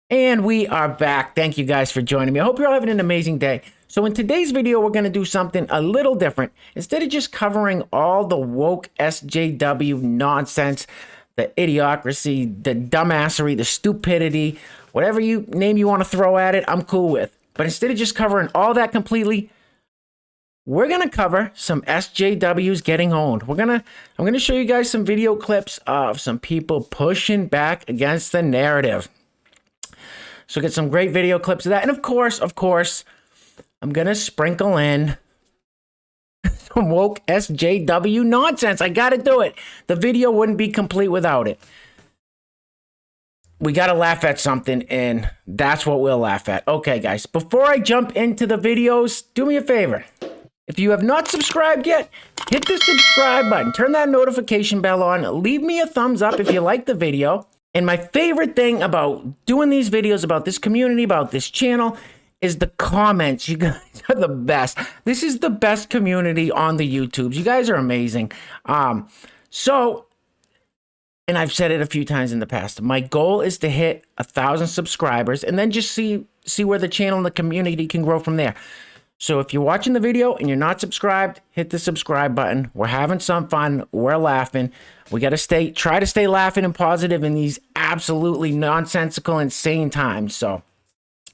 And we are back. Thank you guys for joining me. I hope you're all having an amazing day. So in today's video, we're going to do something a little different. Instead of just covering all the woke SJW nonsense, the idiocracy, the dumbassery, the stupidity, whatever name you want to throw at it, I'm cool with. But instead of just covering all that completely, we're going to cover some SJWs getting owned. I'm going to show you guys some video clips of some people pushing back against the narrative. So get some great video clips of that. And of course, I'm going to sprinkle in some woke SJW nonsense. I got to do it. The video wouldn't be complete without it. We got to laugh at something, and that's what we'll laugh at. Okay, guys, before I jump into the videos, do me a favor. If you have not subscribed yet, hit the subscribe button. Turn that notification bell on. Leave me a thumbs up if you like the video. And my favorite thing about doing these videos, about this community, about this channel, is the comments. You guys are the best. This is the best community on the YouTubes. You guys are amazing. And I've said it a few times in the past, my goal is to hit 1,000 subscribers and then just see where the channel and the community can grow from there. So if you're watching the video and you're not subscribed, hit the subscribe button. We're having some fun. We're laughing. We got to try to stay laughing and positive in these absolutely nonsensical, insane times. So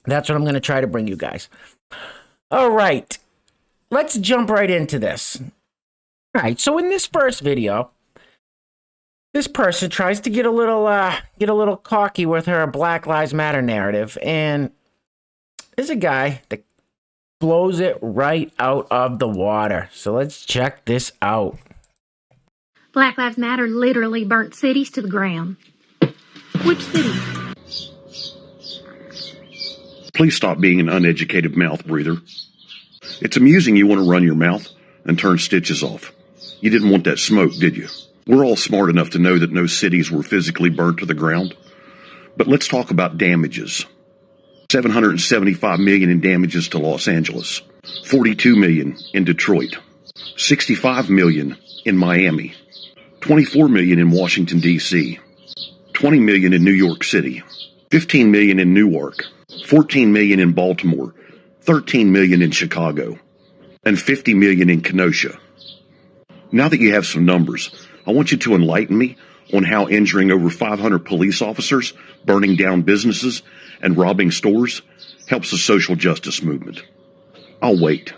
that's what I'm going to try to bring you guys. All right, let's jump right into this. All right, so in this first video, this person tries to get a little cocky with her Black Lives Matter narrative, and there's a guy that blows it right out of the water. So let's check this out. Black Lives Matter literally burnt cities to the ground. Which city? Please stop being an uneducated mouth breather. It's amusing you want to run your mouth and turn stitches off. You didn't want that smoke, did you? We're all smart enough to know that no cities were physically burnt to the ground. But let's talk about damages. $775 million in damages to Los Angeles, $42 million in Detroit, $65 million in Miami, $24 million in Washington, D.C., $20 million in New York City, $15 million in Newark, $14 million in Baltimore, $13 million in Chicago, and $50 million in Kenosha. Now that you have some numbers, I want you to enlighten me on how injuring over 500 police officers, burning down businesses, and robbing stores helps the social justice movement. I'll wait.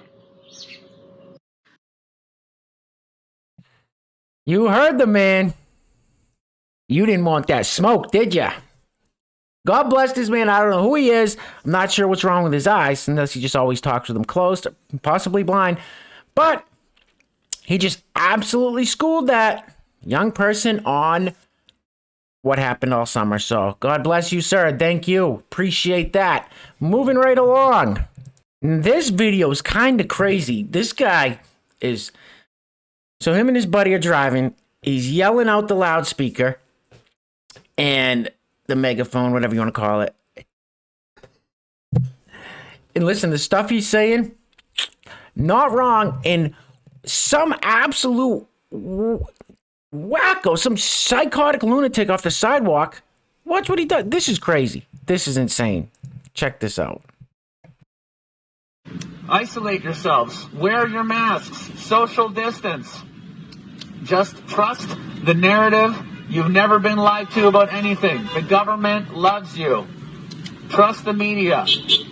You heard the man. You didn't want that smoke, did ya? God bless this man. I don't know who he is. I'm not sure what's wrong with his eyes, unless he just always talks with them closed, possibly blind. But he just absolutely schooled that young person on what happened all summer. So God bless you, sir. Thank you. Appreciate that. Moving right along. This video is kind of crazy. This guy is... So him and his buddy are driving. He's yelling out the loudspeaker and the megaphone, whatever you want to call it. And listen, the stuff he's saying, not wrong. And some absolute wacko, some psychotic lunatic off the sidewalk. Watch what he does. This is crazy. This is insane. Check this out. Isolate yourselves. Wear your masks. Social distance. Just trust the narrative. You've never been lied to about anything. The government loves you. Trust the media.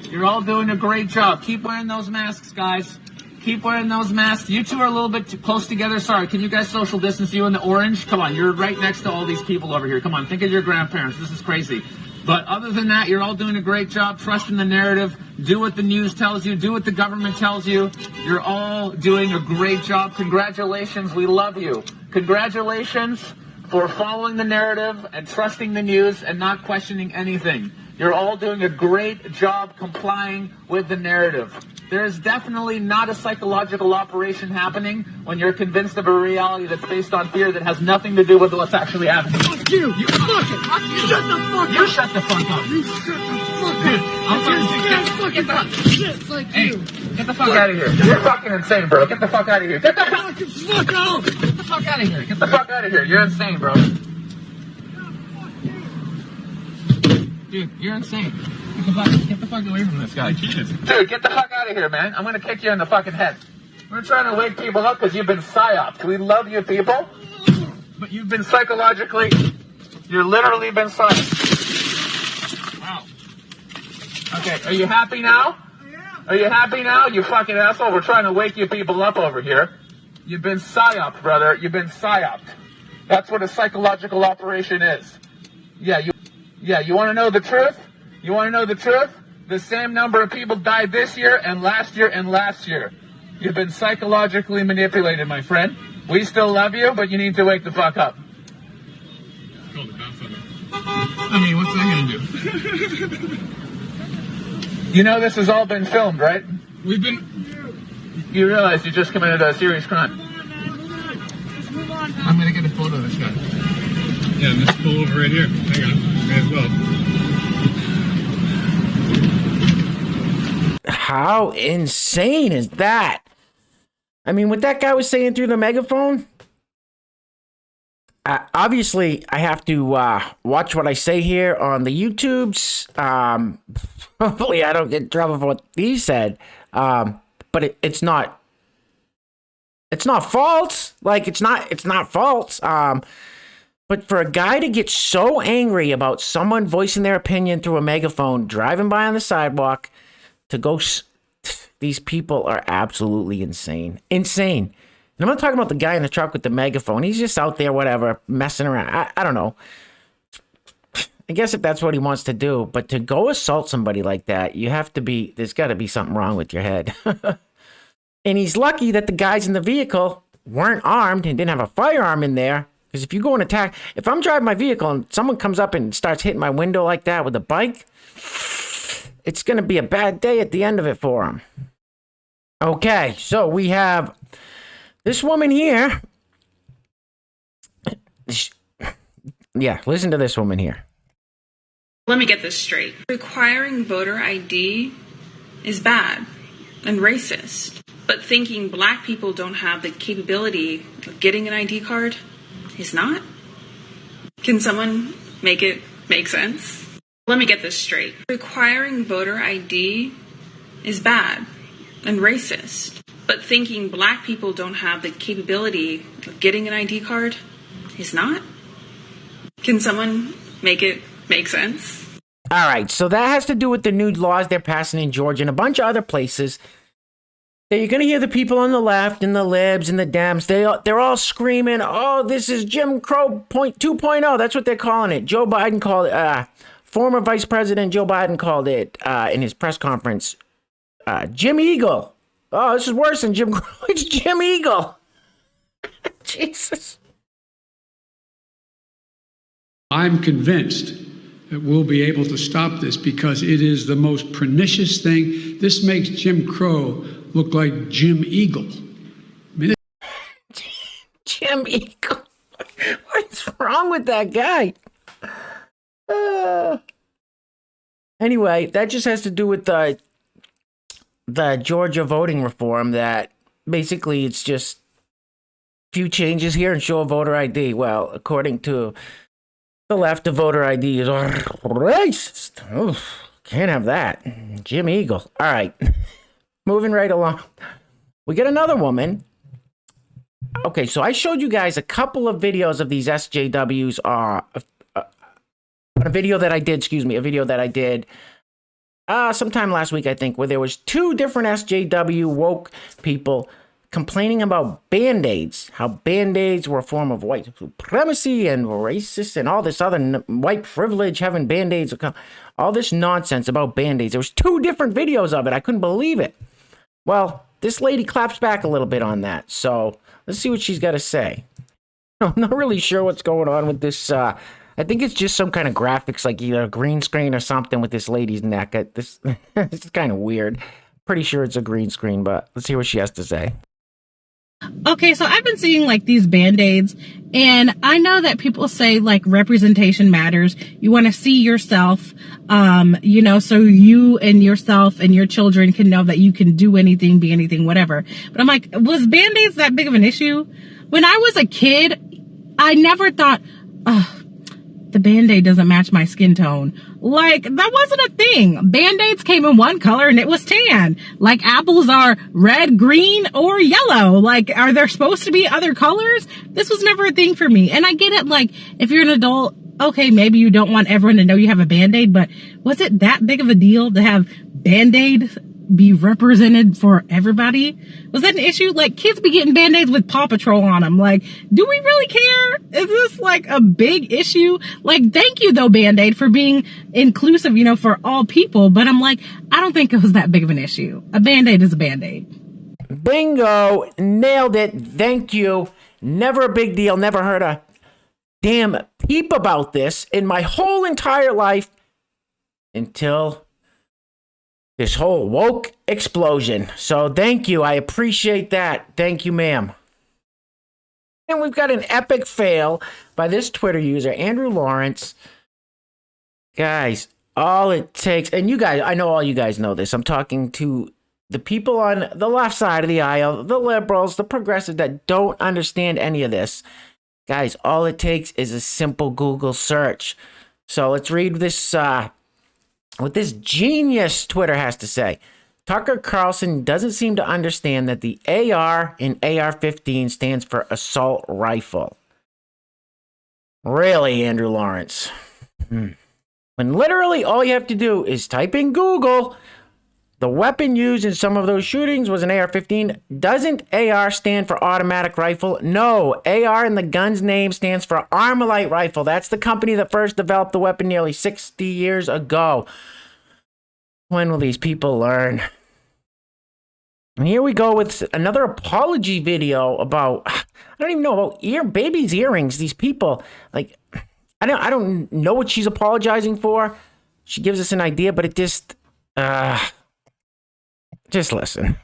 You're all doing a great job. Keep wearing those masks, guys. Keep wearing those masks. You two are a little bit too close together. Sorry, can you guys social distance, you in the orange? Come on, you're right next to all these people over here. Come on, think of your grandparents. This is crazy. But other than that, you're all doing a great job. Trust in the narrative. Do what the news tells you. Do what the government tells you. You're all doing a great job. Congratulations. We love you. Congratulations for following the narrative and trusting the news and not questioning anything. You're all doing a great job complying with the narrative. There is definitely not a psychological operation happening when you're convinced of a reality that's based on fear that has nothing to do with what's actually happening. Fuck you! You fucking shut the fuck up! You shut the fuck up! You shut the fuck up! Dude, I'm sorry. Get the shit like Hey, you! get the fuck out of here. You're fucking insane, bro. Get the fuck out of here. Get the fuck out! Get the fuck out of here. Get the fuck out of here. You're insane, bro. Dude, you're insane. Get the fuck away from this guy. Dude, get the fuck out of here, man. I'm gonna kick you in the fucking head. We're trying to wake people up because you've been psyoped. We love you people, but you've been you're literally been psyoped. Wow. Okay, are you happy now? Are you happy now, you fucking asshole? We're trying to wake you people up over here. You've been psyoped, brother. You've been psyoped. That's what a psychological operation is. Yeah, you want to know the truth? You want to know the truth? The same number of people died this year and last year and last year. You've been psychologically manipulated, my friend. We still love you, but you need to wake the fuck up. Call the cops on me. I mean, what's that gonna do? You know this has all been filmed, right? You realize you just committed a serious crime. I'm gonna get a photo of this guy. Yeah, let's pull over right here. Hang on, may as well. How insane is that? I mean, what that guy was saying through the megaphone, obviously I have to watch what I say here on the YouTubes. Hopefully I don't get in trouble for what he said. But it's not false. Like, it's not false. But for a guy to get so angry about someone voicing their opinion through a megaphone, driving by on the sidewalk, to go, these people are absolutely insane. Insane. And I'm not talking about the guy in the truck with the megaphone. He's just out there, whatever, messing around. I don't know. I guess if that's what he wants to do. But to go assault somebody like that, there's got to be something wrong with your head. And he's lucky that the guys in the vehicle weren't armed and didn't have a firearm in there. Because if you go and attack, if I'm driving my vehicle and someone comes up and starts hitting my window like that with a bike, it's going to be a bad day at the end of it for him. Okay, so we have this woman here. Yeah, listen to this woman here. Let me get this straight. Requiring voter ID is bad and racist, but thinking black people don't have the capability of getting an ID card is not? Can someone make it make sense? Let me get this straight. Requiring voter ID is bad and racist, but thinking black people don't have the capability of getting an ID card is not? Can someone make it make sense? All right, so that has to do with the new laws they're passing in Georgia and a bunch of other places. That you're going to hear the people on the left and the libs and the Dems, they're all screaming, oh, this is Jim Crow 2.0. That's what they're calling it. Joe Biden called it, former Vice President Joe Biden called it in his press conference, Jim Eagle. Oh, this is worse than Jim Crow. It's Jim Eagle. Jesus. I'm convinced that we'll be able to stop this because it is the most pernicious thing. This makes Jim Crow look like Jim Eagle. Jim Eagle. What is wrong with that guy? Anyway, that just has to do with the Georgia voting reform, that basically it's just a few changes here and show a voter ID. Well, according to the left, the voter ID is racist. Oh, can't have that. Jim Eagle. All right. Moving right along. We get another woman. Okay, so I showed you guys a couple of videos of these SJWs. A video that I did, sometime last week, I think, where there was two different SJW woke people complaining about BandAids, how BandAids were a form of white supremacy and racist and all this other white privilege, having BandAids, all this nonsense about BandAids. There was two different videos of it. I couldn't believe it. Well, this lady claps back a little bit on that. So let's see what she's got to say. I'm not really sure what's going on with this. I think it's just some kind of graphics, like either a green screen or something with this lady's neck. This is kind of weird. Pretty sure it's a green screen, but let's hear what she has to say. Okay, so I've been seeing like these BandAids, and I know that people say like representation matters. You want to see yourself, so you and yourself and your children can know that you can do anything, be anything, whatever. But I'm like, was BandAids that big of an issue? When I was a kid, I never thought, the Band-Aid doesn't match my skin tone. Like, that wasn't a thing. Band-Aids came in one color and it was tan. Like, apples are red, green, or yellow. Like, are there supposed to be other colors? This was never a thing for me. And I get it, like, if you're an adult, okay, maybe you don't want everyone to know you have a Band-Aid, but was it that big of a deal to have Band-Aid be represented for everybody? Was that an issue? Like, kids be getting Band-Aids with Paw Patrol on them. Like, do we really care? Is this like a big issue? Like, thank you though, Band-Aid, for being inclusive, you know, for all people. But I'm like, I don't think it was that big of an issue. A Band-Aid is a Band-Aid. Bingo. Nailed it. Thank you. Never a big deal. Never heard a damn peep about this in my whole entire life until this whole woke explosion. So thank you. I appreciate that. Thank you, ma'am. And we've got an epic fail by this Twitter user, Andrew Lawrence. Guys, all it takes, and you guys, I know all you guys know this. I'm talking to the people on the left side of the aisle, the liberals, the progressives that don't understand any of this. Guys, all it takes is a simple Google search. So let's read this, what this genius Twitter has to say. Tucker Carlson doesn't seem to understand that the AR in AR-15 stands for assault rifle. Really, Andrew Lawrence? When literally all you have to do is type in Google, the weapon used in some of those shootings was an AR-15. Doesn't AR stand for automatic rifle? No, AR in the gun's name stands for Armalite rifle. That's the company that first developed the weapon nearly 60 years ago. When will these people learn? And here we go with another apology video about, I don't even know, about baby's earrings. These people, like, I don't know what she's apologizing for. She gives us an idea, but it just listen.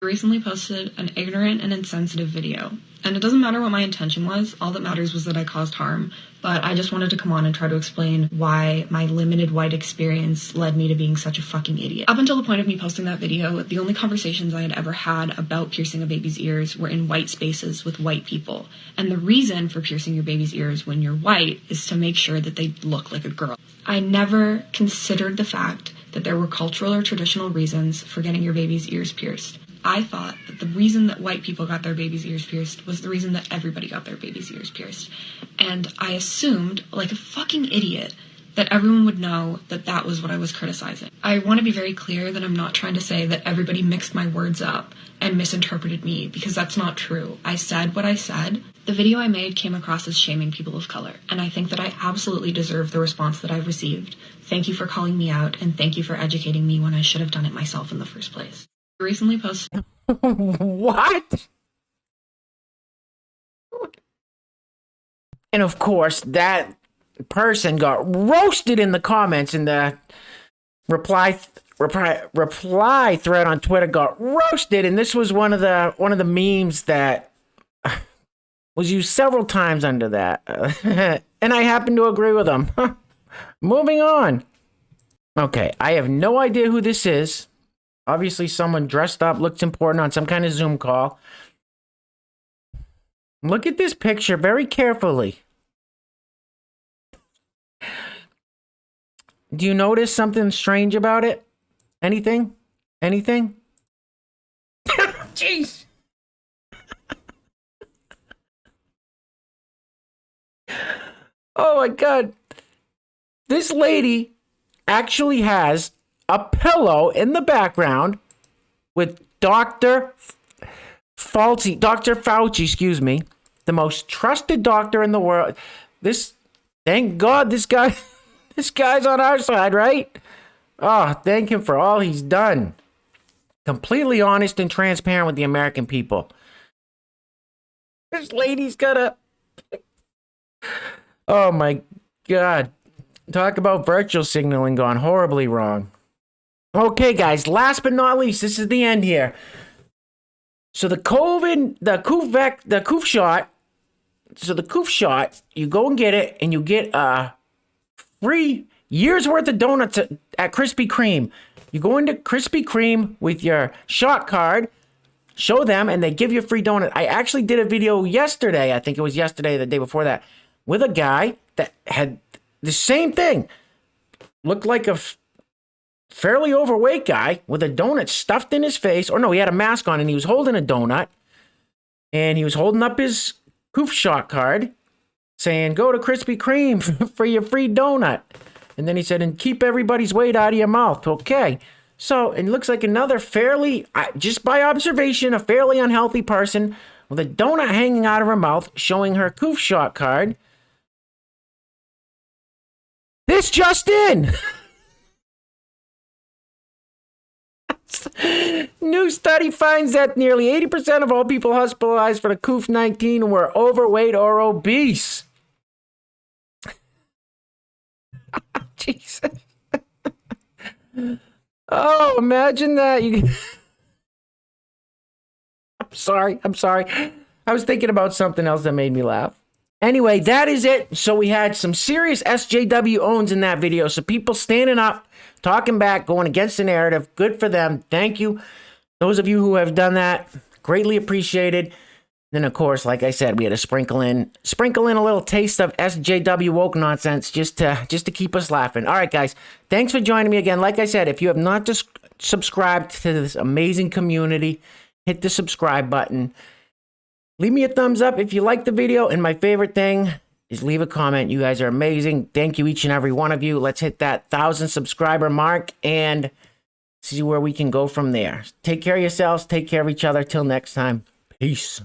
I recently posted an ignorant and insensitive video, and it doesn't matter what my intention was. All that matters was that I caused harm, but I just wanted to come on and try to explain why my limited white experience led me to being such a fucking idiot. Up until the point of me posting that video, the only conversations I had ever had about piercing a baby's ears were in white spaces with white people, and the reason for piercing your baby's ears when you're white is to make sure that they look like a girl. I never considered the fact that there were cultural or traditional reasons for getting your baby's ears pierced. I thought that the reason that white people got their baby's ears pierced was the reason that everybody got their baby's ears pierced. And I assumed, like a fucking idiot, that everyone would know that that was what I was criticizing. I want to be very clear that I'm not trying to say that everybody mixed my words up and misinterpreted me, because that's not true. I said what I said. The video I made came across as shaming people of color, and I think that I absolutely deserve the response that I've received. Thank you for calling me out, and thank you for educating me when I should have done it myself in the first place. I recently posted... What? And of course, that person got roasted in the comments, and the reply thread on Twitter got roasted. And this was one of the memes that was used several times under that, and I happen to agree with them. Moving on. Okay, I have no idea who this is. Obviously, someone dressed up, looks important on some kind of Zoom call. Look at this picture very carefully. Do you notice something strange about it? Anything? Anything? Jeez. Oh my God. This lady actually has a pillow in the background with Dr. Fouch, excuse me, the most trusted doctor in the world. Thank God this guy's on our side, right? Oh, thank him for all he's done. Completely honest and transparent with the American people. This lady's got a... Oh my God. Talk about virtual signaling gone horribly wrong. Okay, guys, last but not least, this is the end here. So the Coof shot, you go and get it, and you get a free year's worth of donuts at Krispy Kreme. You go into Krispy Kreme with your shot card, show them, and they give you a free donut. I actually did a video yesterday, I think it was yesterday, the day before that, with a guy that had the same thing. Looked like a fairly overweight guy with a donut stuffed in his face. Or no, he had a mask on and he was holding a donut. And he was holding up his Coof Shot card saying, go to Krispy Kreme for your free donut. And then he said, and keep everybody's weight out of your mouth. Okay. So it looks like another fairly, just by observation, a fairly unhealthy person with a donut hanging out of her mouth showing her Coof Shot card. This just in! New study finds that nearly 80% of all people hospitalized for the COVID-19 were overweight or obese. Jesus. Oh, imagine that. I'm sorry. I was thinking about something else that made me laugh. Anyway, that is it. So we had some serious SJW owns in that video. So people standing up, talking back, going against the narrative. Good for them. Thank you. Those of you who have done that, greatly appreciated. Then, of course, like I said, we had to sprinkle in a little taste of SJW woke nonsense just to keep us laughing. All right, guys, thanks for joining me again. Like I said, if you have not just subscribed to this amazing community, hit the subscribe button. Leave me a thumbs up if you like the video. And my favorite thing is leave a comment. You guys are amazing. Thank you, each and every one of you. Let's hit that 1,000 subscriber mark and see where we can go from there. Take care of yourselves. Take care of each other. Till next time. Peace.